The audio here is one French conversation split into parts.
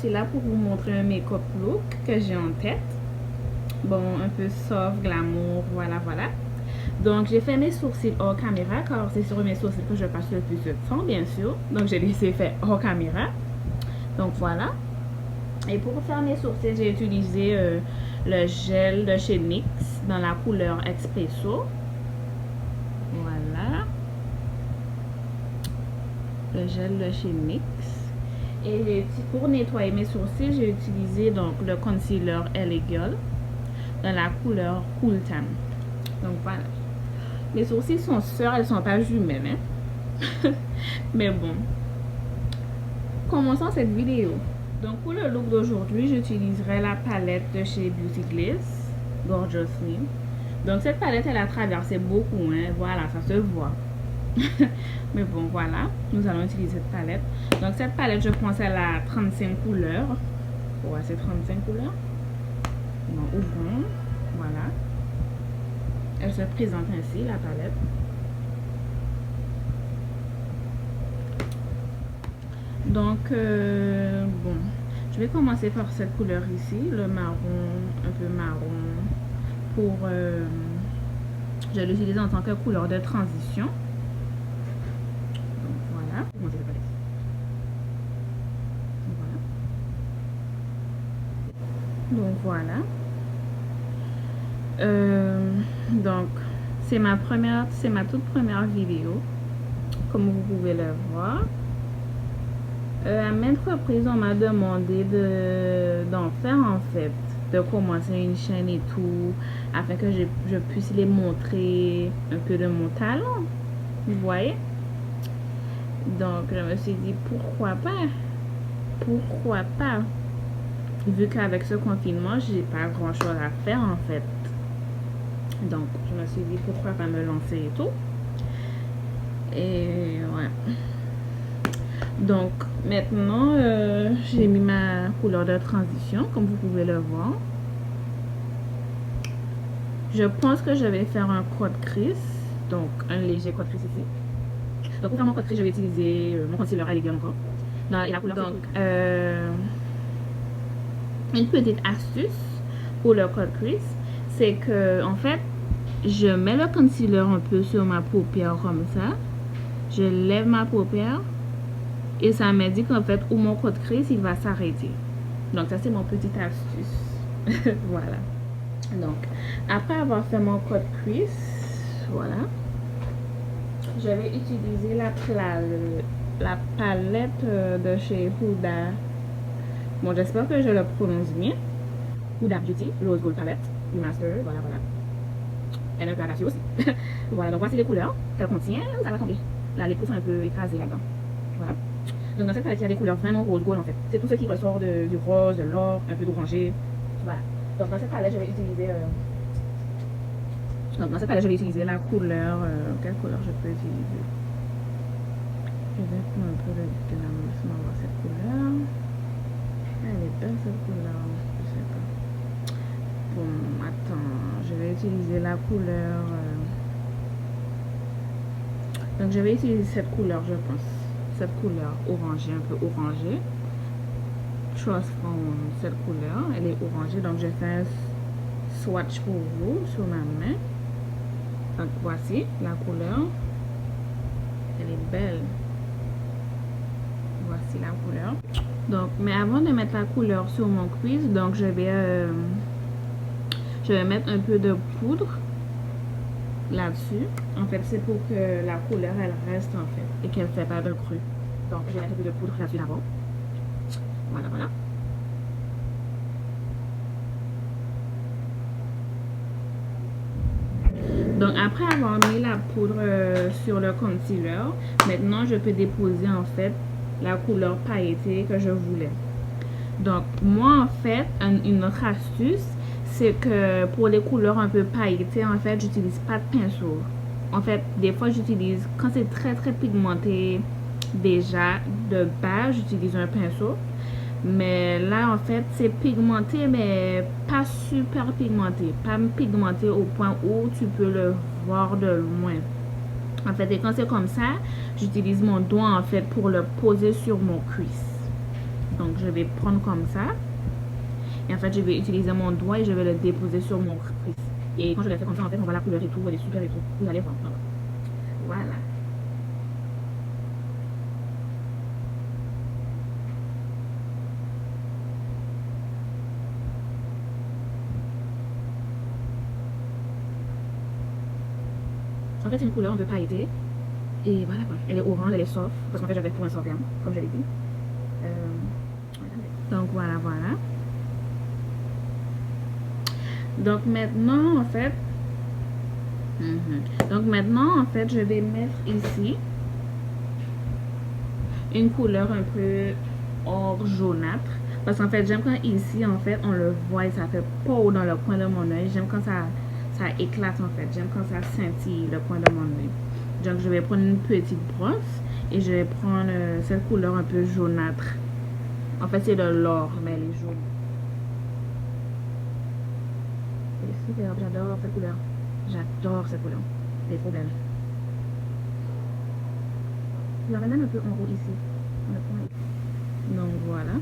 suis là pour vous montrer un make-up look que j'ai en tête. Bon, un peu soft, glamour, voilà, voilà. Donc, j'ai fait mes sourcils hors caméra, car c'est sur mes sourcils que je passe le plus de temps, bien sûr. Donc, j'ai laissé faire hors caméra. Donc, voilà. Et pour faire mes sourcils, j'ai utilisé le gel de chez NYX dans la couleur Espresso. Voilà. Le gel de chez NYX. Et pour nettoyer mes sourcils, j'ai utilisé donc le concealer LA Girl dans la couleur Cool Tan. Donc voilà. Mes sourcils sont sœurs, elles sont pas jumelles, hein? Mais bon. Commençons cette vidéo. Donc pour le look d'aujourd'hui, j'utiliserai la palette de chez Beauty Bliss, Gorgeous Me. Donc cette palette, elle a traversé beaucoup, hein? Voilà, ça se voit. Mais bon, voilà, nous allons utiliser cette palette. Donc cette palette, je pense, elle a 35 couleurs. Ouais, c'est 35 couleurs. Non, au bon, voilà. Elle se présente ainsi, la palette. Donc, bon, je vais commencer par cette couleur ici, le marron, un peu marron. Pour, je l'utilise en tant que couleur de transition. Donc, voilà. Donc, voilà. Donc, c'est ma toute première vidéo, comme vous pouvez le voir. À maintes reprises, on m'a demandé d'en faire en fait, de commencer une chaîne et tout, afin que je puisse les montrer un peu de mon talent. Vous voyez? Donc, je me suis dit, pourquoi pas? Pourquoi pas? Vu qu'avec ce confinement, j'ai pas grand chose à faire en fait. Donc, je me suis dit, pourquoi pas me lancer et tout. Et ouais. Donc, maintenant, j'ai mis ma couleur de transition, comme vous pouvez le voir. Je pense que je vais faire un creux de crease. Donc, un léger creux de crease ici. Donc, pour faire mon creux de crease, je vais utiliser mon concealer LA Girl encore. Et la couleur, donc, une petite astuce pour le creux de crease, c'est que, en fait, je mets le concealer un peu sur ma paupière comme ça. Je lève ma paupière. Et ça m'indique en fait où mon creux de crease il va s'arrêter. Donc ça c'est mon petite astuce. Voilà. Donc après avoir fait mon creux de crease, voilà, je vais utiliser la palette de chez Huda. Bon, j'espère que je le prononce bien. Huda Beauty Rose Gold Palette Remaster. Voilà, voilà. Elle est un peu attaché aussi. Voilà, donc voici les couleurs qu'elle contient. Ça va tomber. Là, les peaux sont un peu écrasées là-dedans. Voilà. Donc dans cette palette, il y a des couleurs vraiment rose gold en fait. C'est tout ce qui ressort du rose, de l'or, un peu d'orangé. Voilà. Donc dans cette palette, je vais utiliser la couleur. Quelle couleur je peux utiliser? Je vais prendre un peu de glamour voir cette couleur. Elle est belle cette couleur. Je sais pas. Bon, attends. Je vais utiliser la couleur. Donc je vais utiliser cette couleur, je pense. Cette couleur orangée, un peu orangée. Trust Fond, cette couleur, elle est orangée. Donc je fais un swatch pour vous sur ma main. Donc voici la couleur. Elle est belle. Voici la couleur. Donc, mais avant de mettre la couleur sur mon crease, donc je vais mettre un peu de poudre là-dessus. En fait, c'est pour que la couleur elle reste en fait et qu'elle ne fait pas de creux. Donc, je vais mettre un peu de poudre là-dessus d'abord. Voilà, voilà. Donc, après avoir mis la poudre sur le concealer, maintenant je peux déposer en fait la couleur pailletée que je voulais. Donc, moi en fait, une autre astuce, c'est que pour les couleurs un peu pailletées, en fait, j'utilise pas de pinceau. En fait, des fois, j'utilise, quand c'est très très pigmenté, déjà, de base, j'utilise un pinceau. Mais là, en fait, c'est pigmenté, mais pas super pigmenté. Pas pigmenté au point où tu peux le voir de loin. En fait, et quand c'est comme ça, j'utilise mon doigt, en fait, pour le poser sur mon cuisse. Donc, je vais prendre comme ça. Et en fait, je vais utiliser mon doigt et je vais le déposer sur mon crease. Et quand je le fais comme ça, en fait, on voit la couleur et tout. Elle est super et tout. Vous allez voir. Voilà. En fait, c'est une couleur un peu pailletée. Et voilà quoi. Elle est orange, elle est soft. Parce qu'en fait, j'avais pour un soft gamme, comme je l'ai dit. Donc voilà, voilà. Donc maintenant, en fait, je vais mettre ici une couleur un peu or jaunâtre. Parce qu'en fait, j'aime quand ici, en fait, on le voit et ça fait peau dans le coin de mon œil. J'aime quand ça éclate, en fait. J'aime quand ça scintille le coin de mon œil. Donc, je vais prendre une petite brosse et je vais prendre cette couleur un peu jaunâtre. En fait, c'est de l'or, mais elle est jaune. C'est super, j'adore cette couleur. J'adore cette couleur. Elle est trop belle. Il y en a même un peu en haut ici. Donc voilà.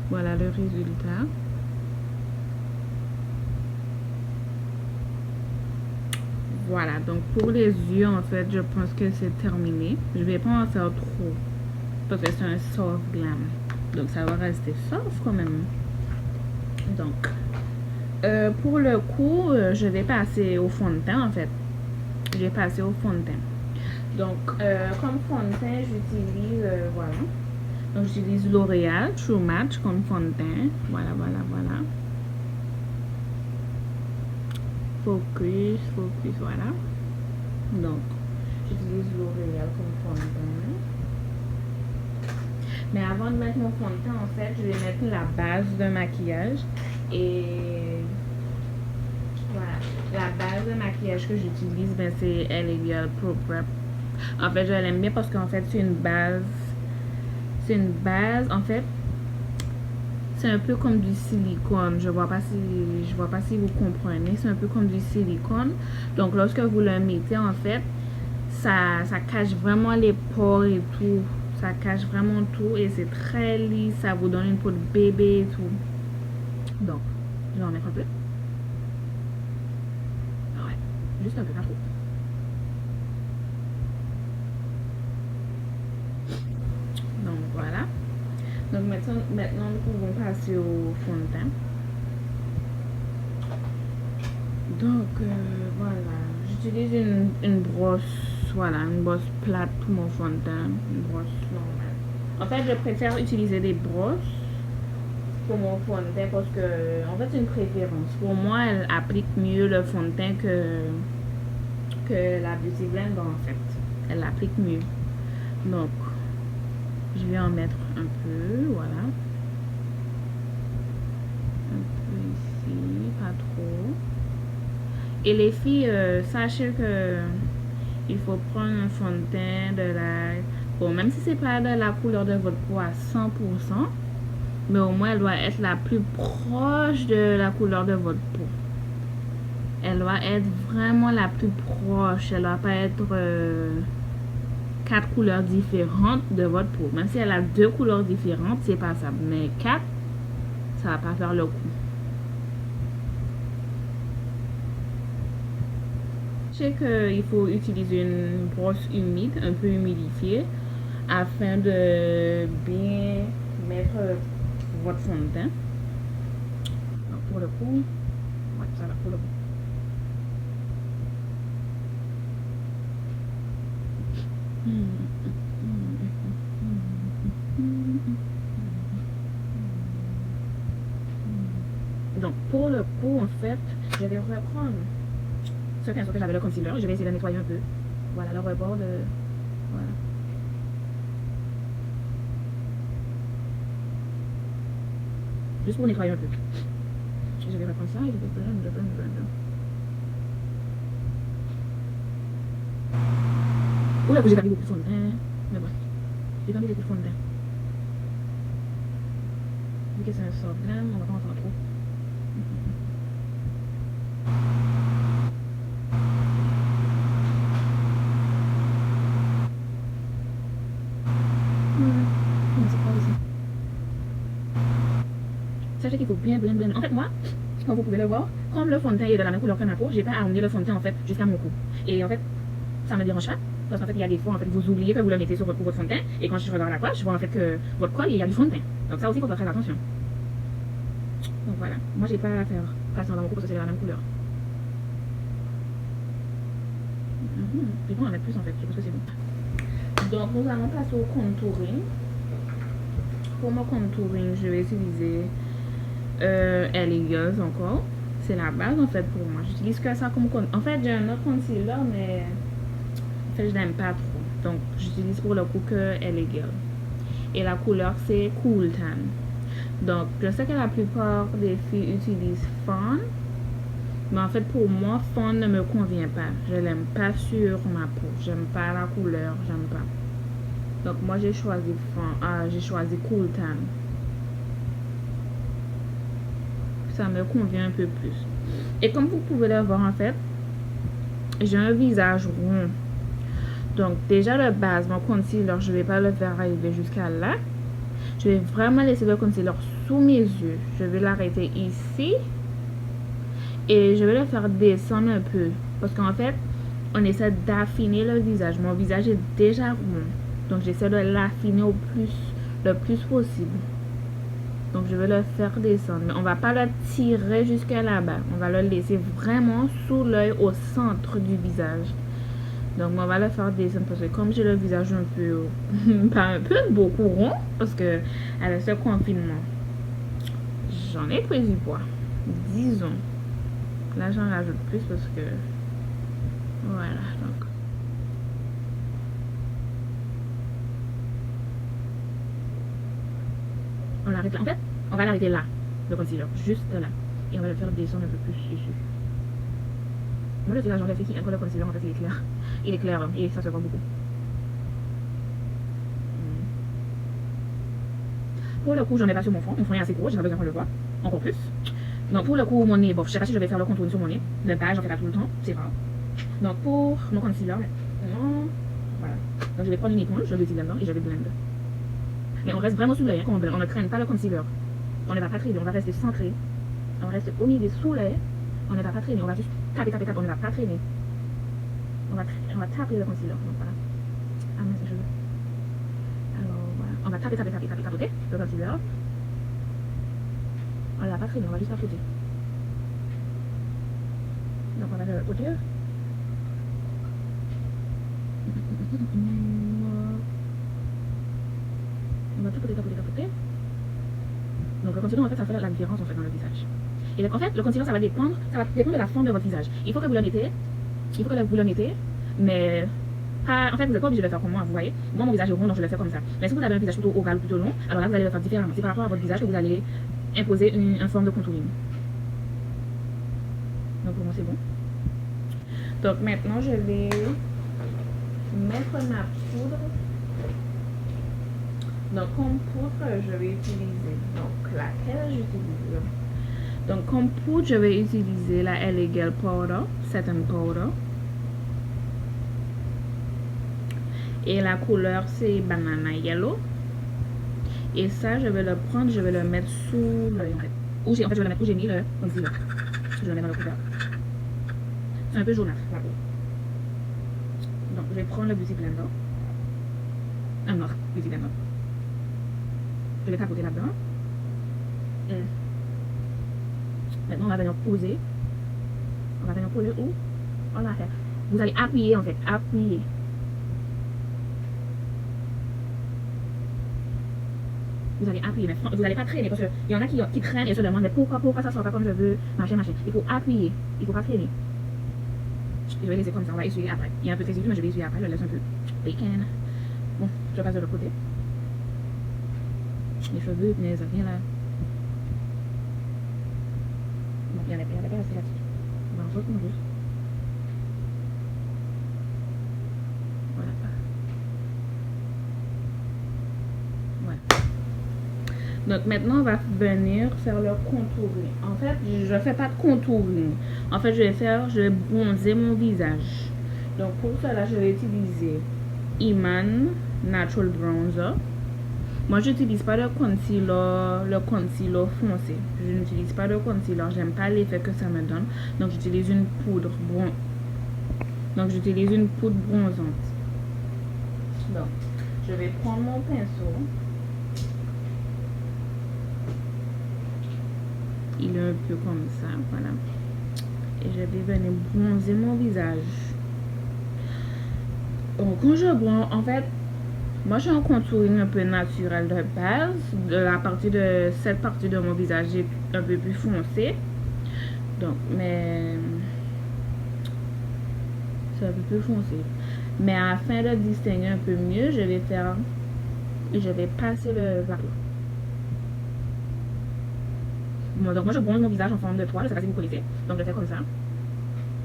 Voilà le résultat. Voilà, donc pour les yeux, en fait, je pense que c'est terminé. Je vais pas en faire trop. Parce que c'est un soft glam. Donc ça va rester soft quand même. Donc, pour le cou, je vais passer au fond de teint, en fait. Je vais passer au fond de teint. Donc, comme fond de teint, j'utilise, voilà. Donc, j'utilise L'Oréal True Match comme fond de teint. Voilà, voilà, voilà. Focus, focus, voilà. Donc, j'utilise L'Oréal comme fond de teint. Mais avant de mettre mon fond de teint, en fait, je vais mettre la base de maquillage. Et voilà, la base de maquillage que j'utilise, ben, c'est L'Oréal Pro Prep. En fait, je l'aime bien parce qu'en fait, c'est une base. C'est une base, en fait, c'est un peu comme du silicone. Je vois pas si vous comprenez. C'est un peu comme du silicone. Donc, lorsque vous le mettez, en fait, ça cache vraiment les pores et tout. Ça cache vraiment tout et c'est très lisse. Ça vous donne une peau de bébé et tout. Donc, je vais en mettre un peu. Ouais, juste un peu, pas trop. Donc, voilà. Donc, maintenant, nous pouvons passer au fond de teint. Donc, voilà. J'utilise une brosse. Voilà, une brosse plate pour mon fond de teint. Une brosse normale. En fait, je préfère utiliser des brosses pour mon fond de teint parce que, en fait, c'est une préférence. Pour moi, elle applique mieux le fond de teint que la Beauty Blender, en fait. Elle l'applique mieux. Donc, je vais en mettre un peu, voilà. Un peu ici, pas trop. Et les filles, sachez que il faut prendre un fond de teint de la... Bon, même si c'est pas de la couleur de votre peau à 100%, mais au moins elle doit être la plus proche de la couleur de votre peau. Elle doit être vraiment la plus proche. Elle doit pas être 4 couleurs différentes de votre peau. Même si elle a 2 couleurs différentes, c'est pas ça. Mais 4, ça va pas faire le coup. Je sais qu'il faut utiliser une brosse humide, un peu humidifiée, afin de bien mettre votre fond de teint. Donc pour le coup, ouais, ça va pour le coup. Donc pour le coup, en fait, je vais reprendre ce pinceau que j'avais le concealer. Je vais essayer de nettoyer un peu. Voilà le rebord de... Voilà. Juste pour nettoyer un peu. Je vais reprendre ça et je vais blender. Oula, j'ai pas mis beaucoup de fond de teint. Mais bon, j'ai pas mis beaucoup de fond de teint. Vu que c'est un soft glam, on va pas en faire trop. Voilà, c'est pas ici. Sachez qu'il faut bien blender. En fait, moi, comme vous pouvez le voir, comme le fond de teint est de la même couleur que ma peau, j'ai pas à emmener le fond de teint en fait jusqu'à mon cou. Et en fait, ça me dérange pas. Parce qu'en fait, il y a des fois, en fait, vous oubliez que vous le mettez sur votre fond de teint. Et quand je regarde la poche, je vois en fait que votre col, il y a du fond de teint. Donc ça aussi, il faut faire attention. Donc voilà. Moi, j'ai pas à faire passer dans mon cou parce que c'est la même couleur. C'est bon, on va mettre plus en fait. Je pense que c'est bon. Donc, nous allons passer au contouring. Pour mon contouring, je vais utiliser Elegance encore. C'est la base en fait pour moi. J'utilise que ça comme concealer. En fait, j'ai un autre concealer, mais en fait, je l'aime pas trop. Donc, j'utilise pour le coup que Elegance. Et la couleur, c'est Cool Tan. Donc, je sais que la plupart des filles utilisent Fawn. Mais en fait, pour moi, Fawn ne me convient pas. Je l'aime pas sur ma peau. J'aime pas la couleur. J'aime pas. Donc, moi, j'ai choisi Fawn. J'ai choisi Cool Tan. Ça me convient un peu plus. Et comme vous pouvez le voir, en fait, j'ai un visage rond. Donc, déjà, de base, mon concealer, je vais pas le faire arriver jusqu'à là. Je vais vraiment laisser le concealer sous mes yeux. Je vais l'arrêter ici. Et je vais le faire descendre un peu. Parce qu'en fait, on essaie d'affiner le visage. Mon visage est déjà rond. Donc, j'essaie de l'affiner le plus possible. Donc, je vais le faire descendre. Mais on va pas le tirer jusqu'à là-bas. On va le laisser vraiment sous l'œil au centre du visage. Donc, on va le faire descendre parce que comme j'ai le visage un peu, pas un peu, beaucoup rond, parce que avec ce confinement, j'en ai pris du poids. Disons. Là, j'en rajoute plus parce que, voilà, donc. On l'arrête là. En fait, on va l'arrêter là, le concealer, juste là. Et on va le faire descendre un peu plus ici. Moi, le tirage en fait, c'est qu'il le concealer, en fait, il est clair. Il est clair et ça se voit beaucoup. Pour le coup, j'en ai pas sur mon front. Mon front est assez gros, j'ai pas besoin qu'on le voit. Encore plus. Donc, pour le coup, mon nez, bon, je sais pas si je vais faire le contour sur mon nez. Le pas, j'en fais pas tout le temps, c'est rare. Donc, pour mon concealer, maintenant, voilà. Donc, je vais prendre une éponge, je vais utiliser là-dedans et je vais blender. Mais on reste vraiment sous l'œil, hein, on ne traîne pas le concealer. On ne va pas traîner, on va rester centré. On reste au milieu sous l'œil. On ne va pas traîner, on va juste taper, taper, taper, on ne va pas traîner. On va taper le concealer. Donc voilà. Ah mince, je veux. Alors voilà. On va taper, taper, taper, taper, taper le concealer. On ne va pas traîner, on va juste tapoter. Donc on va le côté. On va tapoter, tapoter, tapoter. Donc le concealer en fait ça fait la différence en fait dans le visage. Et donc en fait le concealer ça va dépendre de la forme de votre visage. Il faut que vous le mettez, mais en fait vous n'êtes pas obligé de le faire comme moi, vous voyez. Moi mon visage est rond donc je le fais comme ça. Mais si vous avez un visage plutôt ovale ou plutôt long, alors là vous allez le faire différemment. C'est par rapport à votre visage que vous allez imposer une forme de contouring. Donc pour moi c'est bon. Donc maintenant je vais mettre ma poudre. Donc comme poudre je vais utiliser laquelle j'utilise. Donc comme poudre je vais utiliser la Elegance Powder, Satin Powder. Et la couleur c'est Banana Yellow. Et ça je vais le prendre, je vais le mettre sous l'œil. En fait je vais le mettre où j'ai mis le concealer. Je le mets dans le couvert. C'est un peu jaunâtre la peau. Donc je vais prendre le Beauty Blender. Un autre Beauty Blender. Je vais tapoter là-dedans. Maintenant on va venir poser. On va venir poser où on l'a fait. Vous allez appuyer en fait, appuyer. Vous allez appuyer, mais vous n'allez pas traîner parce qu'il y en a qui traînent et se demandent mais pourquoi ça ne sort pas comme je veux, machin. Il faut appuyer, il ne faut pas traîner. Je vais laisser comme ça, on va essuyer après. Il y a un peu de résidus, mais je vais essuyer après, je laisse un peu. Bacon. Bon, je passe de l'autre côté. Les cheveux, mais ça vient là. Bon, il n'y en a pas assez là-dessus. On va en sortir juste. Voilà. Donc maintenant on va venir faire le contouring. En fait je ne fais pas de contouring. En fait je vais bronzer mon visage. Donc pour cela je vais utiliser Iman Natural Bronzer. Moi, j'utilise pas le concealer foncé. Je n'utilise pas de concealer. J'aime pas l'effet que ça me donne. Donc, j'utilise une poudre bronzante. Donc, je vais prendre mon pinceau. Il est un peu comme ça, voilà. Et je vais venir bronzer mon visage. Donc, quand je bronze, en fait, moi, j'ai un contouring un peu naturel de base. Cette partie de mon visage est un peu plus foncé. Donc, mais c'est un peu plus foncé. Mais afin de distinguer un peu mieux, je vais passer le vernis. Bon, donc moi, je bronze mon visage en forme de toile. Je sais pas si vous connaissez. Donc, je fais comme ça.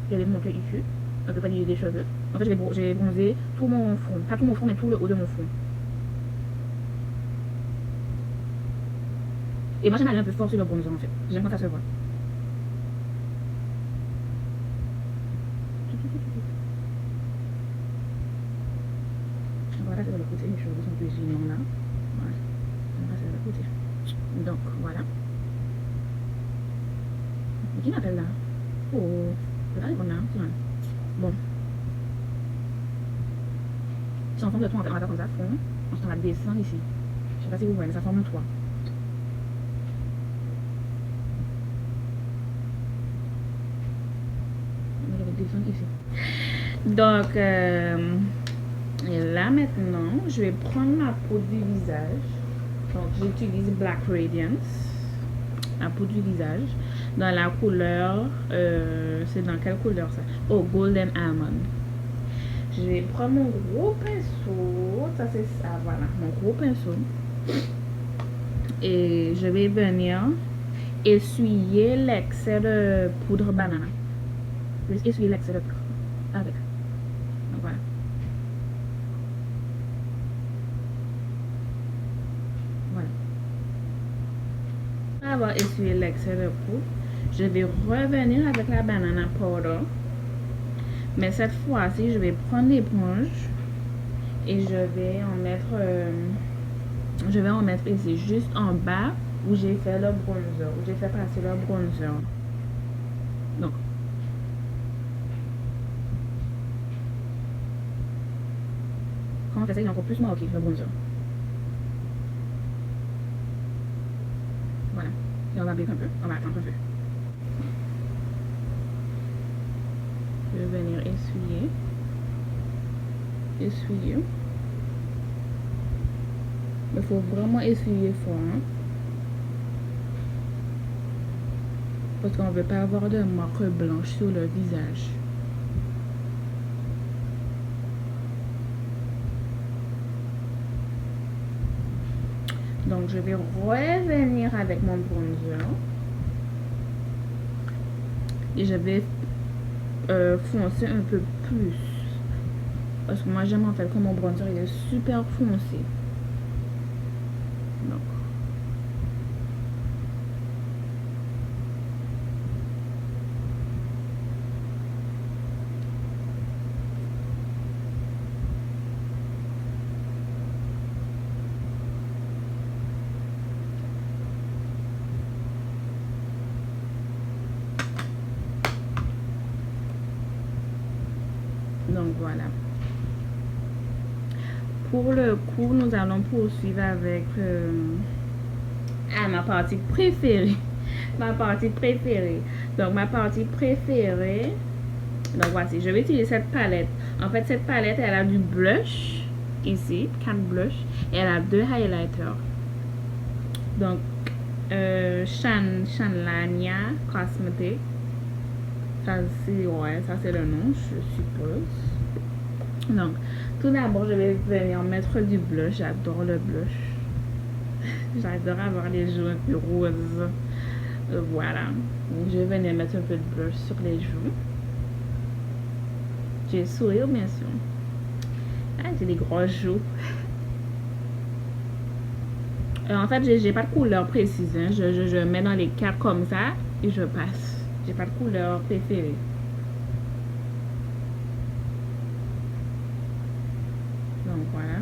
Je vais montrer ici, un peu près des cheveux. En fait, j'ai bronzé tout mon front. Pas tout mon front, mais tout le haut de mon front. Et moi, j'aime aller un peu fort sur le bronzer, en fait. J'aime quand ça se voit. Voilà, c'est de l'autre côté. Mes cheveux sont plus gênants là. Voilà. On va faire de l'autre côté. Donc, voilà. Qui m'appelle là? Oh, je vais pas répondre là. Bon. C'est en forme de toit, en fait. On va faire comme ça, fond. Ensuite, on va descendre ici. Je sais pas si vous voyez, mais ça forme un toit. Je vais descendre ici. Donc, et là maintenant, je vais prendre ma poudre du visage. Donc, j'utilise Black Radiance, la poudre du visage, dans la couleur, c'est dans quelle couleur ça? Oh, Golden Almond. Je vais prendre mon gros pinceau, ça c'est ça, voilà, mon gros pinceau. Et je vais venir essuyer l'excès de poudre banane. Je vais essuyer l'excès de poudre avec. Donc voilà. Voilà. Avoir essuyé l'excès de poudre, je vais revenir avec la banana powder. Mais cette fois-ci, je vais prendre l'éponge et je vais en mettre ici, juste en bas où j'ai fait le bronzer, où j'ai fait passer le bronzer. Donc, quand on fait ça, il est encore plus marqué le bronzer. Voilà. Et on va appliquer un peu. On va attendre un peu. Je vais venir essuyer. Il faut vraiment essuyer fort. Hein? Parce qu'on ne veut pas avoir de marque blanche sur le visage. Donc, je vais revenir avec mon bronzer. Et je vais foncer un peu plus. Parce que moi, j'aime en fait que mon bronzer il est super foncé. Donc. Donc voilà. Pour le coup, nous allons poursuivre avec ma partie préférée. Ma partie préférée. Donc ma partie préférée. Donc voici, je vais utiliser cette palette. En fait, cette palette, elle a du blush ici, 4 blush. Et elle a 2 highlighters. Donc, Shanlania Cosmetics. Ça c'est le nom, je suppose. Donc, tout d'abord, je vais venir mettre du blush. J'adore le blush. J'adore avoir les joues un peu roses. Voilà. Donc, je vais venir mettre un peu de blush sur les joues. J'ai sourire, bien sûr. Ah, j'ai des grosses joues. En fait, j'ai pas de couleur précise. Hein. Je mets dans les cartes comme ça et je passe. J'ai pas de couleur préférée. Donc voilà.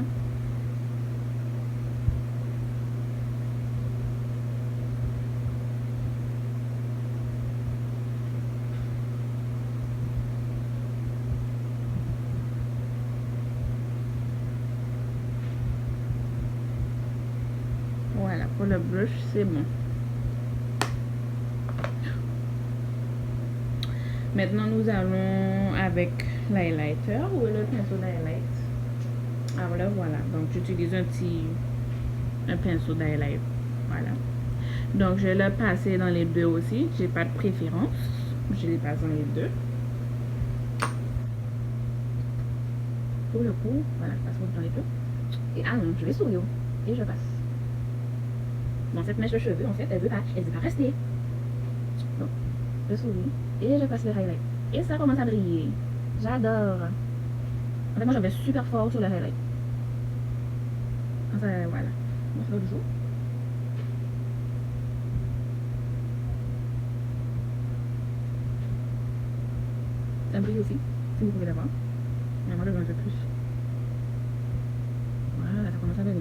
pour le brush, c'est bon. Maintenant, nous allons avec l'highlighter ou le pinceau d'highlight. Alors là, voilà. Donc, j'utilise un pinceau d'highlight. Voilà. Donc, je vais le passer dans les deux aussi. J'ai pas de préférence. Je les passe dans les deux. Pour le coup, voilà, je passe dans les deux. Et ah non, je vais sourire. Et je passe. Bon, cette mèche de cheveux, en fait, elle veut pas rester. Donc, je souris. Et je passe le highlight. Et ça commence à briller. J'adore. En fait, moi, je vais super fort sur le highlight. Enfin, voilà. On va faire le jour. Ça brille aussi, si vous pouvez l'avoir. Mais moi, je veux un peu plus. Voilà, ça commence à briller.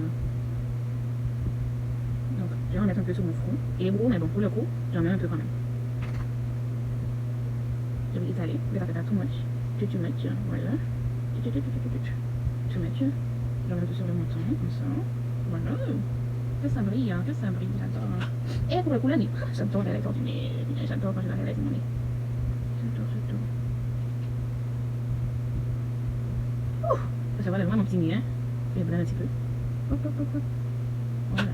Donc, je vais en mettre un peu sur mon front. Il est gros, mais bon, pour le coup, j'en mets un peu quand même. Je vais étaler, mais ça fait pas too much. Too much, voilà. Too much. J'en mets un peu sur le menton, comme ça. Voilà. Que ça brille, hein, que ça brille, j'adore. Et pour le coup, le nez. J'adore la lèvre du nez. J'adore quand je la lèvre mon nez. J'adore. Ouh, ça va vraiment mon petit nez, hein. Je vais blender un petit peu. Hop. Voilà.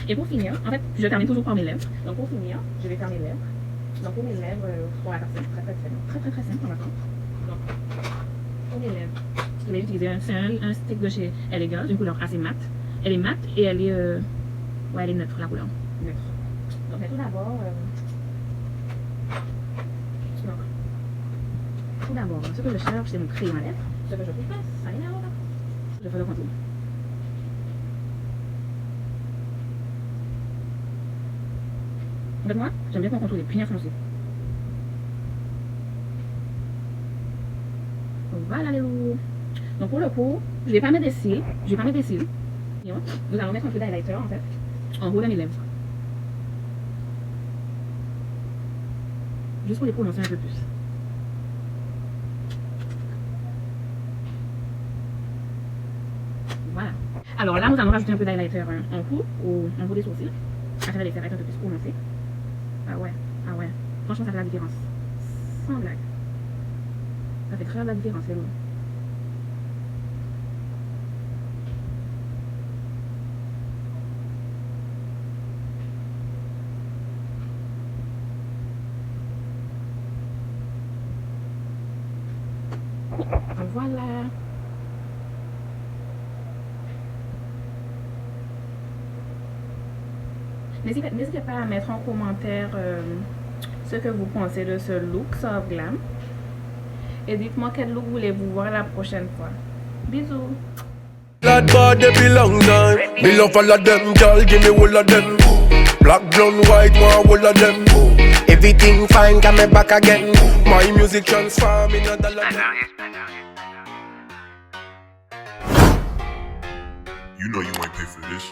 Et pour finir, en fait, je termine toujours par mes lèvres. Donc pour finir, je vais faire mes lèvres. Donc pour mes lèvres, on va faire très simple, on va faire. Donc pour mes lèvres, je vais utiliser un stick de chez Elegance, d'une couleur assez mate. Elle est mate et elle est, ouais, elle est neutre, la couleur. Neutre. Donc tout d'abord, ce que je cherche, c'est mon crayon à lèvres. Ce que je trouve pas, ça y est, là. Je fais le contour. En fait, moi, j'aime bien qu'on contourne bien foncé. Voilà les loups. Donc pour le coup, je vais pas mettre des cils. Nous allons mettre un peu d'highlighter en fait, en haut de mes lèvres. Juste pour les prononcer un peu plus. Voilà. Alors là, nous allons rajouter un peu d'highlighter en haut des sourcils. Afin de les faire être un peu plus prononcés. Ah ouais. Franchement, ça fait la différence. Sans blague. Ça fait très la différence, les loups. Voilà. N'hésitez pas à mettre en commentaire ce que vous pensez de ce look Soft Glam. Et dites-moi quel look voulez-vous voir la prochaine fois. Bisous. Lad body belong time. Me love all of them, girl, give me all of them. Black, blonde, white, one all of them. Everything fine, come back again. My music transform in a dollar. You know you ain't pay for this.